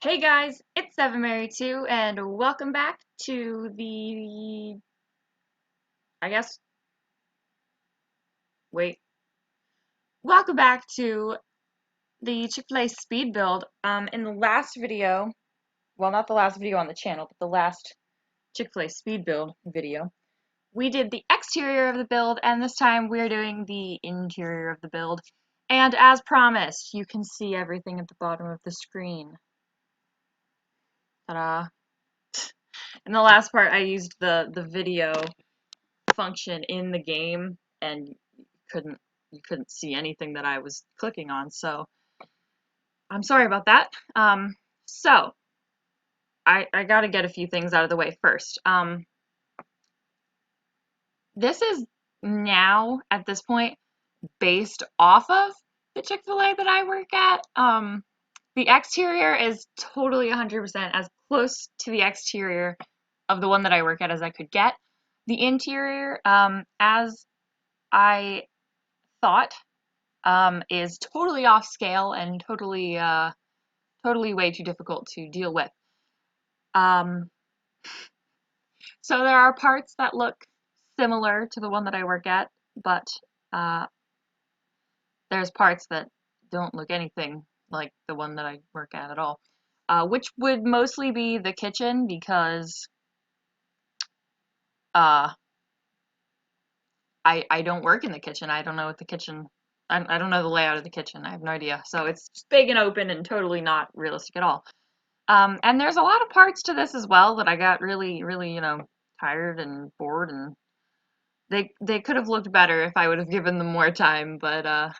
Hey guys, it's 7Mary2 and welcome back to I guess, wait, welcome back to the Chick-fil-A speed build. In the last video, well, not the last video on the channel, but the last Chick-fil-A speed build video, we did the exterior of the build, and this time we're doing the interior of the build. And as promised, you can see everything at the bottom of the screen. Ta-da. In the last part, I used the video function in the game, and you couldn't see anything that I was clicking on, so I'm sorry about that. So I gotta get a few things out of the way first. This is now at this point based off of the Chick-fil-A that I work at. The exterior is totally 100% as close to the exterior of the one that I work at as I could get. The interior, as I thought, is totally off scale and totally way too difficult to deal with. So there are parts that look similar to the one that I work at, but there's parts that don't look anything like the one that I work at all. Which would mostly be the kitchen, because I don't work in the kitchen. I don't know what the kitchen, I don't know the layout of the kitchen. I have no idea. So it's just big and open and totally not realistic at all. And there's a lot of parts to this as well that I got really, tired and bored, and they could have looked better if I would have given them more time, but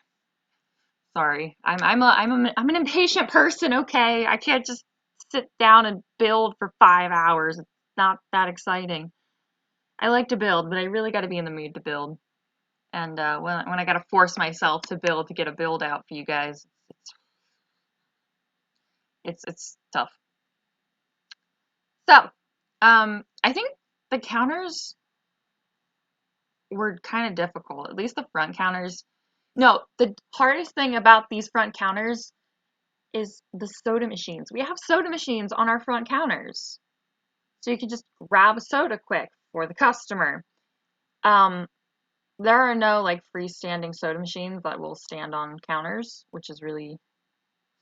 sorry. I'm an impatient person, okay? I can't just sit down and build for 5 hours. It's not that exciting. I like to build, but I really got to be in the mood to build. And when I got to force myself to build to get a build out for you guys, it's tough. So, I think the counters were kind of difficult, at least the front counters. No, the hardest thing about these front counters is the soda machines. We have soda machines on our front counters, so you can just grab a soda quick for the customer. There are no like freestanding soda machines that will stand on counters, which is really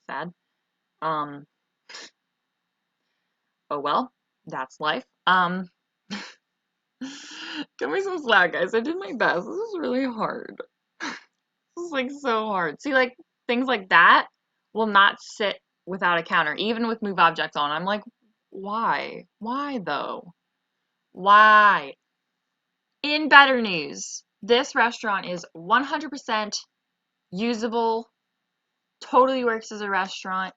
sad. Um, oh well, that's life. Give me some slack, guys. I did my best. This is really hard. This is like so hard. See, like things like that will not sit without a counter, even with move objects on. I'm like, why? Why though? Why? In better news, this restaurant is 100% usable, totally works as a restaurant.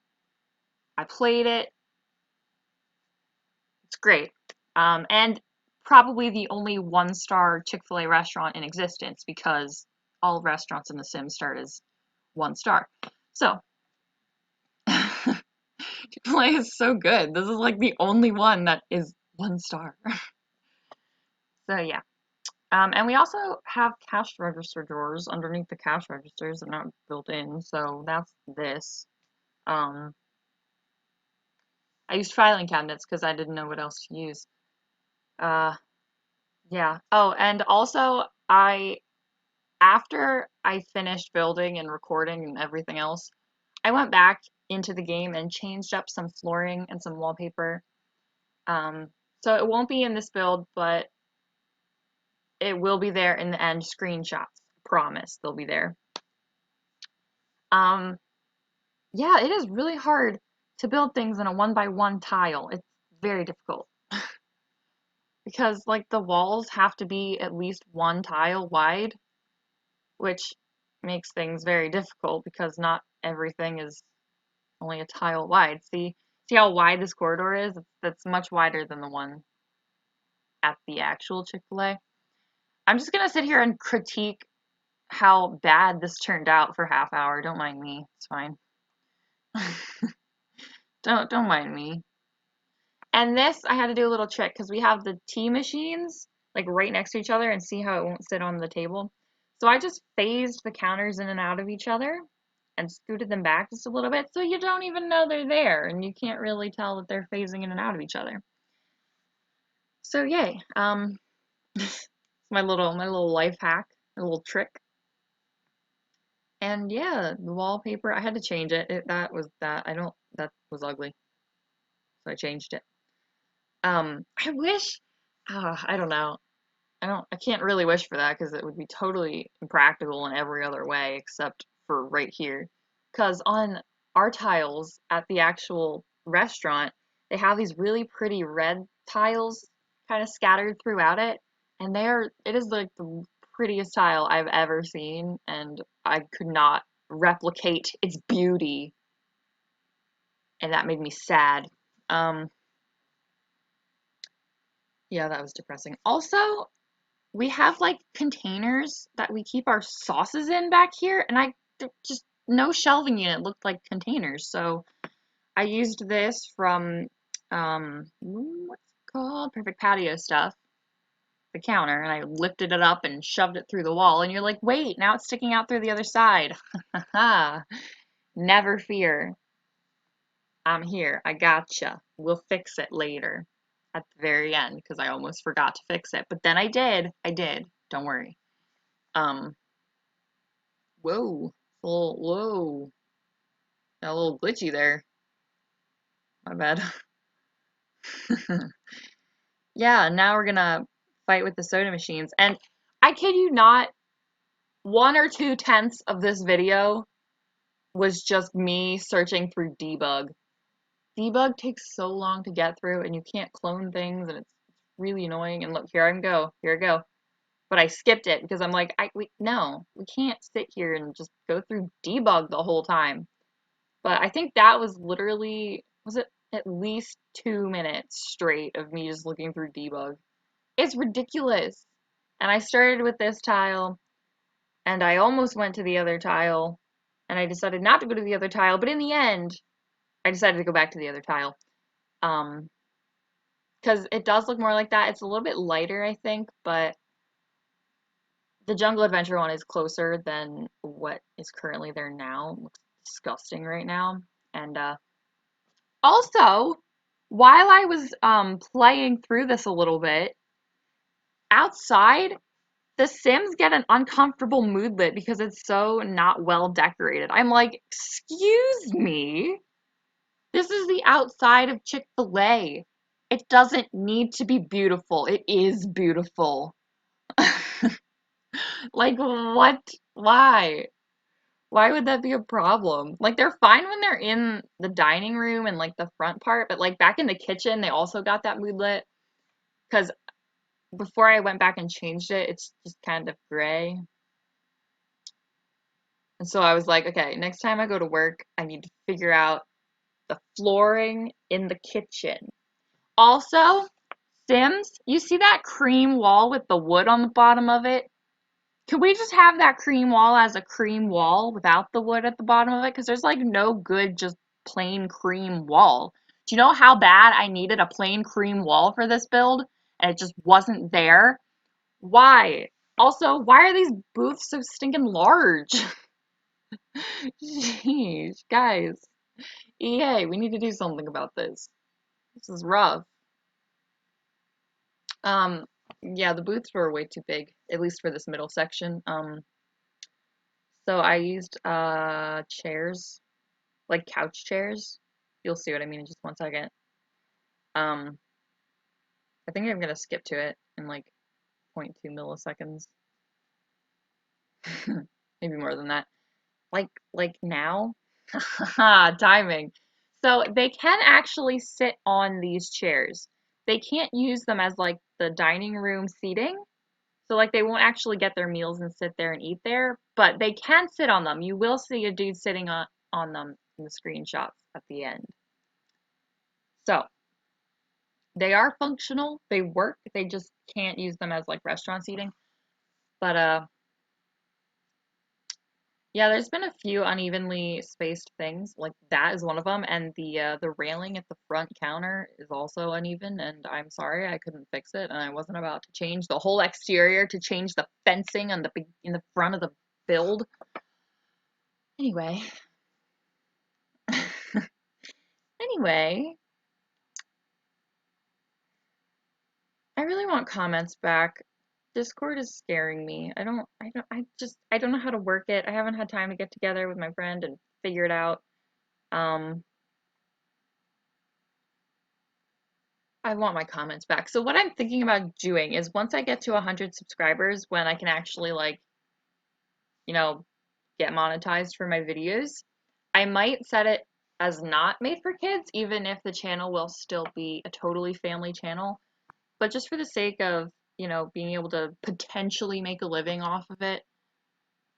I played it. It's great. And probably the only one-star Chick-fil-A restaurant in existence, because all restaurants in The Sims start as 1 star. So, Chick-fil-A is so good. This is like the only one that is 1 star. So yeah. And we also have cash register drawers underneath the cash registers that are not built in, so that's this. I used filing cabinets because I didn't know what else to use. Yeah. Oh, and also after I finished building and recording and everything else, I went back into the game and changed up some flooring and some wallpaper. So it won't be in this build, but it will be there in the end screenshots. Promise, they'll be there. Yeah, it is really hard to build things in a 1x1 tile. It's very difficult. Because like the walls have to be at least 1 tile wide, which makes things very difficult because not everything is only a tile wide. See how wide this corridor is? That's much wider than the one at the actual Chick-fil-A. I'm just gonna sit here and critique how bad this turned out for half hour. Don't mind me. It's fine. Don't mind me. And this, I had to do a little trick because we have the tea machines like right next to each other, and see how it won't sit on the table. So I just phased the counters in and out of each other, and scooted them back just a little bit, so you don't even know they're there, and you can't really tell that they're phasing in and out of each other. So yay. My little life hack, a little trick. And yeah, the wallpaper, I had to change it. That was ugly, so I changed it. I wish, I don't know. I can't really wish for that because it would be totally impractical in every other way except for right here. Because on our tiles at the actual restaurant, they have these really pretty red tiles kind of scattered throughout it, and it is like the prettiest tile I've ever seen, and I could not replicate its beauty, and that made me sad. Um, yeah, that was depressing. Also, we have like containers that we keep our sauces in back here, and just no shelving unit looked like containers. So I used this from what's it called? Perfect Patio stuff, the counter, and I lifted it up and shoved it through the wall. And you're like, wait, now it's sticking out through the other side. Haha. Never fear. I'm here. I gotcha. We'll fix it later at the very end because I almost forgot to fix it. But then I did. I did. Don't worry. Um, Whoa. Whoa. Got a little glitchy there. My bad. Yeah, now we're gonna fight with the soda machines. And I kid you not, 1 or 2 tenths of this video was just me searching through debug. Debug takes so long to get through, and you can't clone things, and it's really annoying. And look, here I go. Here I go. But I skipped it because I'm like, no, we can't sit here and just go through debug the whole time. But I think that was literally, was it at least 2 minutes straight of me just looking through debug. It's ridiculous. And I started with this tile, and I almost went to the other tile, and I decided not to go to the other tile, but in the end, I decided to go back to the other tile. Because it does look more like that. It's a little bit lighter, I think, but the Jungle Adventure one is closer than what is currently there now. It looks disgusting right now. And also, while I was playing through this a little bit, outside, the Sims get an uncomfortable moodlet because it's so not well decorated. I'm like, excuse me? This is the outside of Chick-Fil-A. It doesn't need to be beautiful. It is beautiful. Like, what? Why? Why would that be a problem? Like, they're fine when they're in the dining room and, like, the front part, but, like, back in the kitchen, they also got that moodlet. Because before I went back and changed it, it's just kind of gray. And so I was like, okay, next time I go to work, I need to figure out the flooring in the kitchen. Also, Sims, you see that cream wall with the wood on the bottom of it? Could we just have that cream wall as a cream wall without the wood at the bottom of it? Because there's like no good just plain cream wall. Do you know how bad I needed a plain cream wall for this build? And it just wasn't there? Why? Also, why are these booths so stinking large? Jeez, guys. EA, we need to do something about this. This is rough. Um, yeah, the booths were way too big, at least for this middle section. So I used chairs, like couch chairs. You'll see what I mean in just 1 second. Um, I think I'm gonna skip to it in like 0.2 milliseconds. Maybe more than that. Like now. Timing. So they can actually sit on these chairs. They can't use them as like the dining room seating. So like they won't actually get their meals and sit there and eat there, but they can sit on them. You will see a dude sitting on them in the screenshots at the end. So they are functional, they work, they just can't use them as like restaurant seating. But yeah, there's been a few unevenly spaced things, like that is one of them, and the railing at the front counter is also uneven, and I'm sorry I couldn't fix it, and I wasn't about to change the whole exterior to change the fencing on in the front of the build. Anyway, anyway, I really want comments back. Discord is scaring me. I don't know how to work it. I haven't had time to get together with my friend and figure it out. Um, I want my comments back. So what I'm thinking about doing is once I get to 100 subscribers, when I can actually like, you know, get monetized for my videos, I might set it as not made for kids, even if the channel will still be a totally family channel. But just for the sake of, being able to potentially make a living off of it,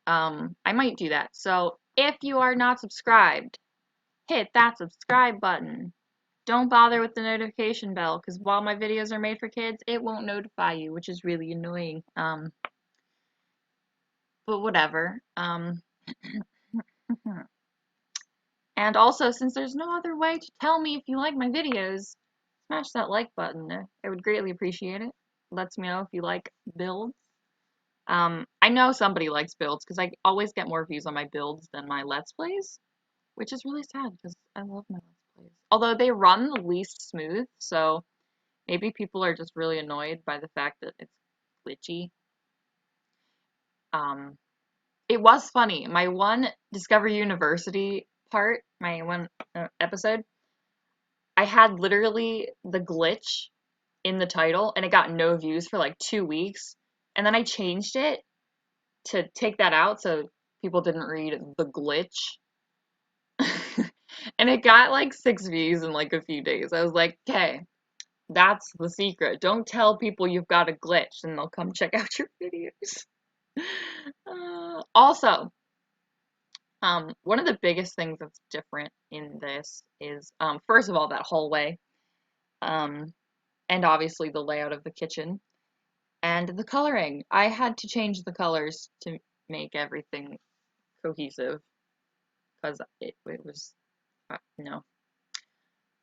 I might do that. So if you are not subscribed, hit that subscribe button. Don't bother with the notification bell, because while my videos are made for kids, it won't notify you, which is really annoying. But whatever. And also, since there's no other way to tell me if you like my videos, smash that like button. I would greatly appreciate it. Lets me know if you like builds. I know somebody likes builds because I always get more views on my builds than my Let's Plays, which is really sad because I love my Let's Plays. Although they run the least smooth, so maybe people are just really annoyed by the fact that it's glitchy. It was funny. My one Discover University part, my one episode, I had literally the glitch in the title and it got no views for like 2 weeks. And then I changed it to take that out so people didn't read the glitch. And it got like 6 views in like a few days. I was like, okay, that's the secret. Don't tell people you've got a glitch and they'll come check out your videos. Also, one of the biggest things that's different in this is, first of all, that hallway, and obviously the layout of the kitchen, and the coloring. I had to change the colors to make everything cohesive, because it was, no.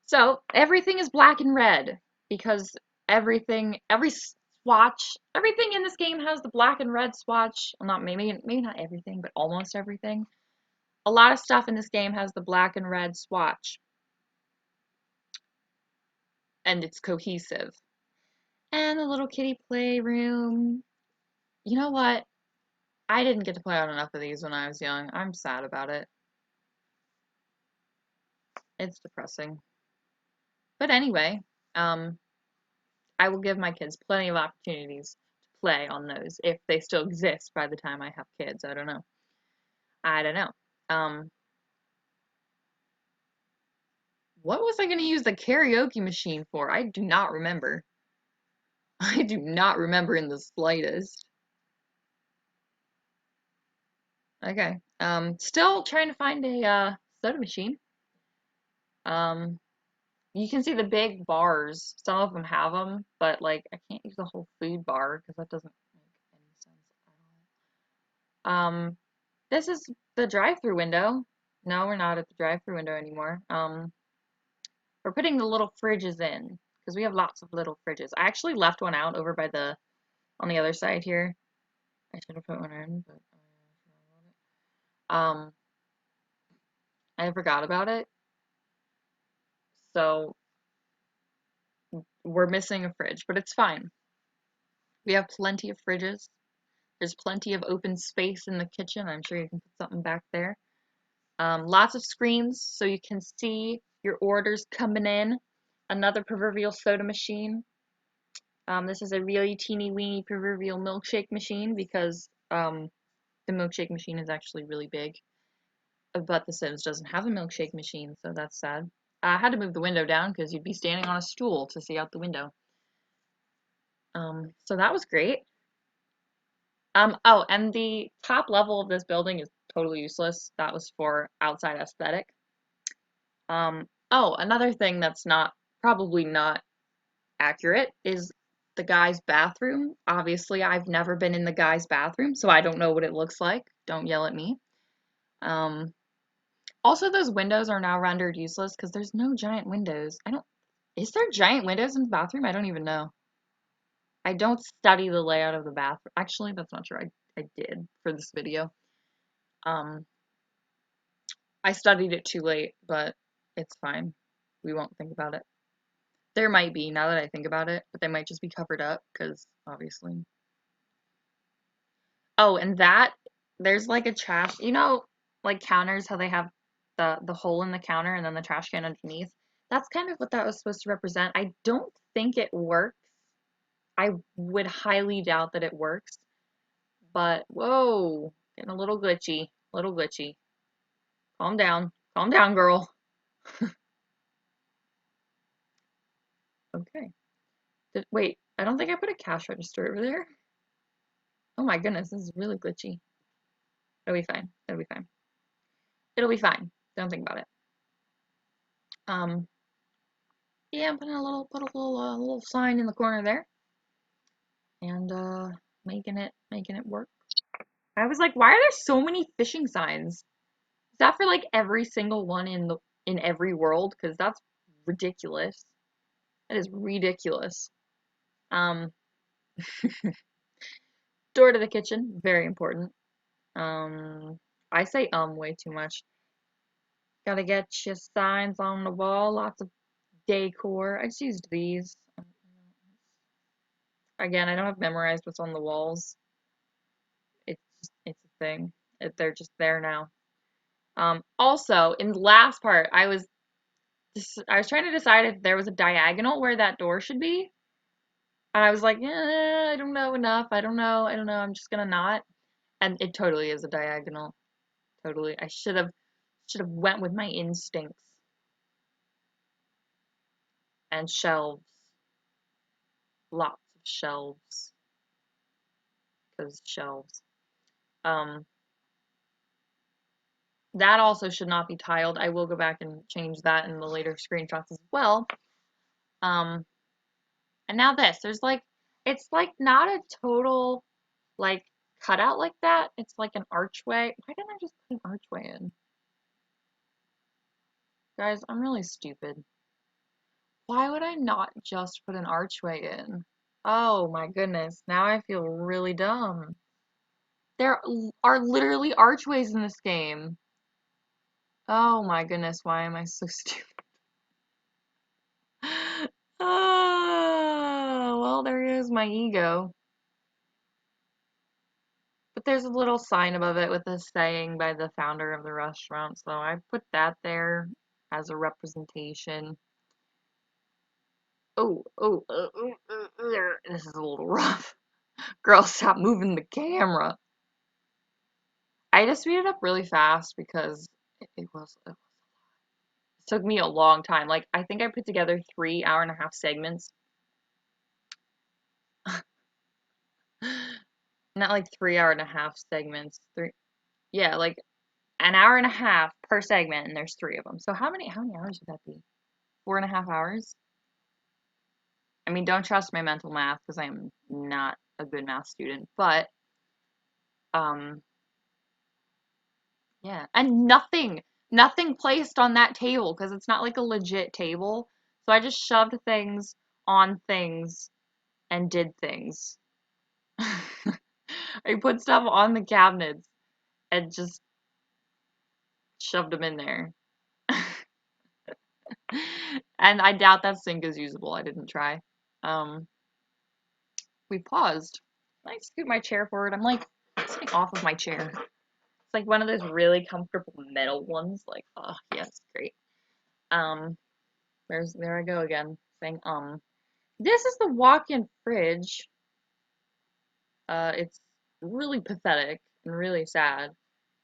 So, everything is black and red, because every swatch, everything in this game has the black and red swatch. Well, not maybe not everything, but almost everything. A lot of stuff in this game has the black and red swatch, and it's cohesive. And the little kitty playroom. You know what? I didn't get to play on enough of these when I was young. I'm sad about it. It's depressing. But anyway, I will give my kids plenty of opportunities to play on those if they still exist by the time I have kids. I don't know. I don't know. What was I going to use the karaoke machine for? I do not remember. I do not remember in the slightest. Okay. Still trying to find a soda machine. You can see the big bars. Some of them have them, but like I can't use the whole food bar because that doesn't make any sense at all. This is the drive-through window. No, we're not at the drive-through window anymore. We're putting the little fridges in because we have lots of little fridges. I actually left one out over by on the other side here. I should have put one in, but I forgot about it. So we're missing a fridge, but it's fine. We have plenty of fridges. There's plenty of open space in the kitchen. I'm sure you can put something back there. Lots of screens so you can see your orders coming in. Another proverbial soda machine. This is a really teeny weeny proverbial milkshake machine because the milkshake machine is actually really big. But The Sims doesn't have a milkshake machine, so that's sad. I had to move the window down because you'd be standing on a stool to see out the window. So that was great. Oh, and the top level of this building is totally useless. That was for outside aesthetic. Oh, another thing that's probably not accurate is the guy's bathroom. Obviously, I've never been in the guy's bathroom, so I don't know what it looks like. Don't yell at me. Also, those windows are now rendered useless because there's no giant windows. Is there giant windows in the bathroom? I don't even know. I don't study the layout of the bathroom. Actually, that's not true. I did for this video. I studied it too late, but it's fine. we won't think about it. There might be, now that I think about it, but they might just be covered up, because obviously. Oh, and that, there's like a trash, like counters, how they have the hole in the counter and then the trash can underneath. That's kind of what that was supposed to represent. I don't think it works. I would highly doubt that it works. But whoa, getting a little glitchy, little glitchy. Calm down, girl. Okay. Wait, I don't think I put a cash register over there. Oh my goodness, this is really glitchy. It'll be fine. It'll be fine. It'll be fine. Don't think about it. Um, yeah, I'm putting a little sign in the corner there, and making it work. I was like, why are there so many fishing signs? Is that for like every single one in every world? Because that's ridiculous. That is ridiculous. Um, door to the kitchen, very important. I say way too much. Gotta get your signs on the wall, lots of decor. I just used these. Again, I don't have memorized what's on the walls. It's a thing. They're just there now. Also, in the last part, I was trying to decide if there was a diagonal where that door should be. And I was like, I don't know enough. I don't know. I don't know. I'm just gonna not. And it totally is a diagonal. Totally. I should have went with my instincts. And shelves. Lots of shelves. Because shelves. Um, that also should not be tiled. I will go back and change that in the later screenshots as well. Um, and now this. It's like not a total, like, cutout like that. It's like an archway. Why didn't I just put an archway in? Guys, I'm really stupid. Why would I not just put an archway in? Oh my goodness, now I feel really dumb. There are literally archways in this game. Oh my goodness, why am I so stupid? Oh, well, there is my ego. But there's a little sign above it with a saying by the founder of the restaurant, so I put that there as a representation. This is a little rough. Girl, stop moving the camera. I just speeded up really fast because it took me a long time. Like, I think I put together 3 hour-and-a-half segments. Not like 3 hour-and-a-half segments. Yeah, like an hour and a half per segment, and there's three of them. So how many hours would that be? 4.5 hours? I mean, don't trust my mental math because I'm not a good math student, but um, yeah, and nothing placed on that table because it's not like a legit table. So I just shoved things on things and did things. I put stuff on the cabinets and just shoved them in there. And I doubt that sink is usable. I didn't try. Um, we paused. I scoot my chair forward. I'm like sitting off of my chair. It's like one of those really comfortable metal ones. Like, oh yes, great. Um, there I go again, saying This is the walk-in fridge. It's really pathetic and really sad.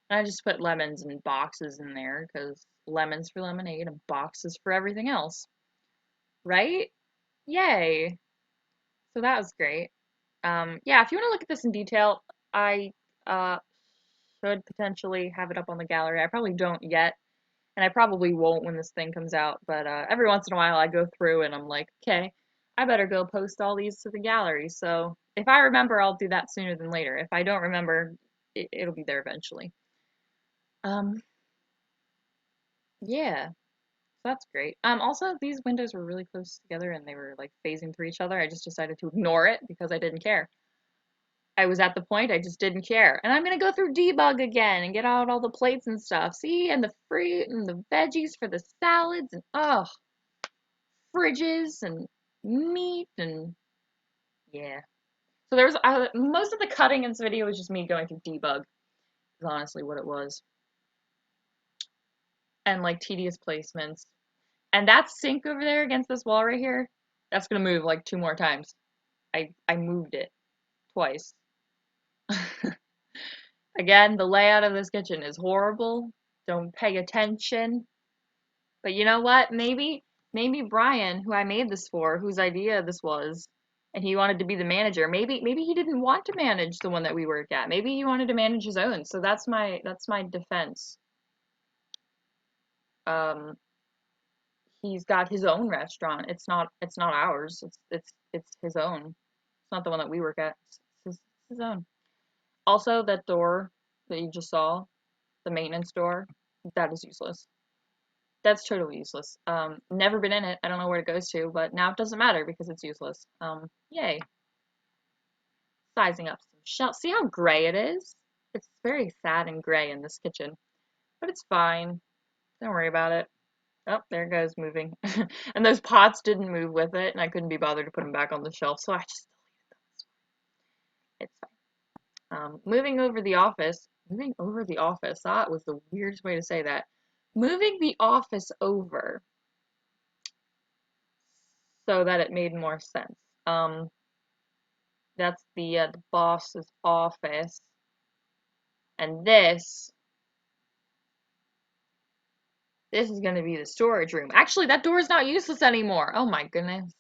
And I just put lemons in boxes in there because lemons for lemonade and boxes for everything else. Right? Yay. So that was great. Yeah, if you want to look at this in detail, I uh, should potentially have it up on the gallery. I probably don't yet, and I probably won't when this thing comes out, but every once in a while I go through and I'm like, okay, I better go post all these to the gallery. So if I remember, I'll do that sooner than later. If I don't remember, it'll be there eventually. Um, yeah, so that's great. Also, these windows were really close together and they were like phasing through each other. I just decided to ignore it because I didn't care. I was at the point I just didn't care. And I'm gonna go through debug again and get out all the plates and stuff. See, and the fruit and the veggies for the salads and oh. fridges and meat and yeah. So there's most of the cutting in this video was just me going through debug, is honestly what it was, and like tedious placements. And that sink over there against this wall right here, that's gonna move like 2 more times. I moved it twice. Again, the layout of this kitchen is horrible. Don't pay attention. But you know what? Maybe Bryan, who I made this for, whose idea this was, and he wanted to be the manager. Maybe he didn't want to manage the one that we work at. Maybe he wanted to manage his own. So that's my defense. Um, he's got his own restaurant. It's not ours. It's his own. It's not the one that we work at. It's his own. Also, that door that you just saw, the maintenance door, that is useless. That's totally useless. Never been in it. I don't know where it goes to, but now it doesn't matter because it's useless. Yay. Sizing up some shelves. See how gray it is? It's very sad and gray in this kitchen, but it's fine. Don't worry about it. Oh, there it goes, moving. And those pots didn't move with it, and I couldn't be bothered to put them back on the shelf, so I just deleted them. It's fine. Moving over the office. Moving over the office. That was the weirdest way to say that. Moving the office over so that it made more sense. That's the boss's office, and this is going to be the storage room. Actually, that door is not useless anymore. Oh my goodness.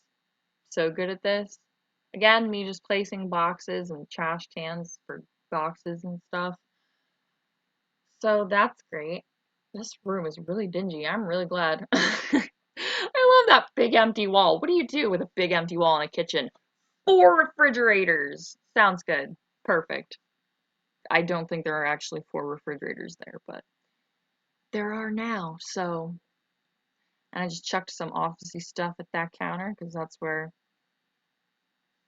So good at this. Again, me just placing boxes and trash cans for boxes and stuff. So that's great. This room is really dingy. I'm really glad. I love that big empty wall. What do you do with a big empty wall in a kitchen? 4 refrigerators. Sounds good. Perfect. I don't think there are actually 4 refrigerators there, but there are now. So, and I just chucked some officey stuff at that counter because that's where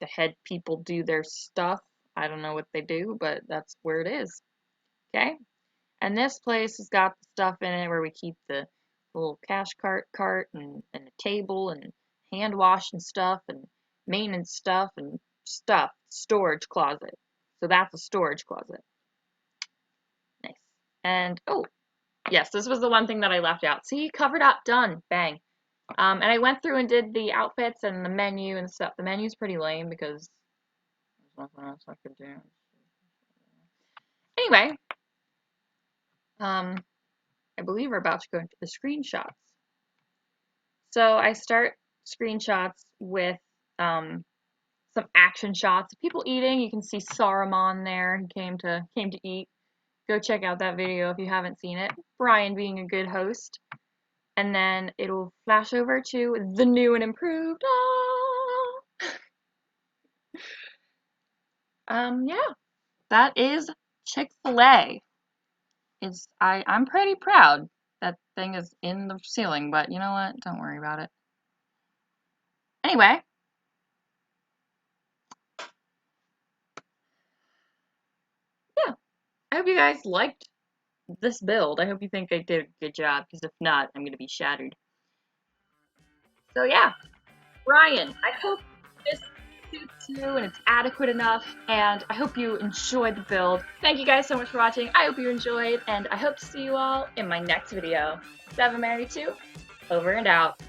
the head people do their stuff. I don't know what they do, but that's where it is. Okay? And this place has got the stuff in it where we keep the little cash cart and a table and hand wash and stuff and maintenance stuff and stuff. Storage closet. So that's a storage closet. Nice. And oh, yes, this was the one thing that I left out. See, covered up, done, bang. And I went through and did the outfits and the menu and stuff. The menu's pretty lame because there's nothing else I could do. Anyway, I believe we're about to go into the screenshots. So I start screenshots with some action shots of people eating. You can see Saruman there. He came to eat. Go check out that video if you haven't seen it. Bryan being a good host. And then it'll flash over to the new and improved. Yeah, that is Chick-Fil-A. I'm pretty proud that thing is in the ceiling, but you know what? Don't worry about it. Anyway. Yeah, I hope you guys liked this build. I hope you think I did a good job, because if not, I'm going to be shattered. So yeah, Bryan, I hope this suits you and it's adequate enough, and I hope you enjoyed the build. Thank you guys so much for watching. I hope you enjoyed, and I hope to see you all in my next video. 7Mary2, over and out.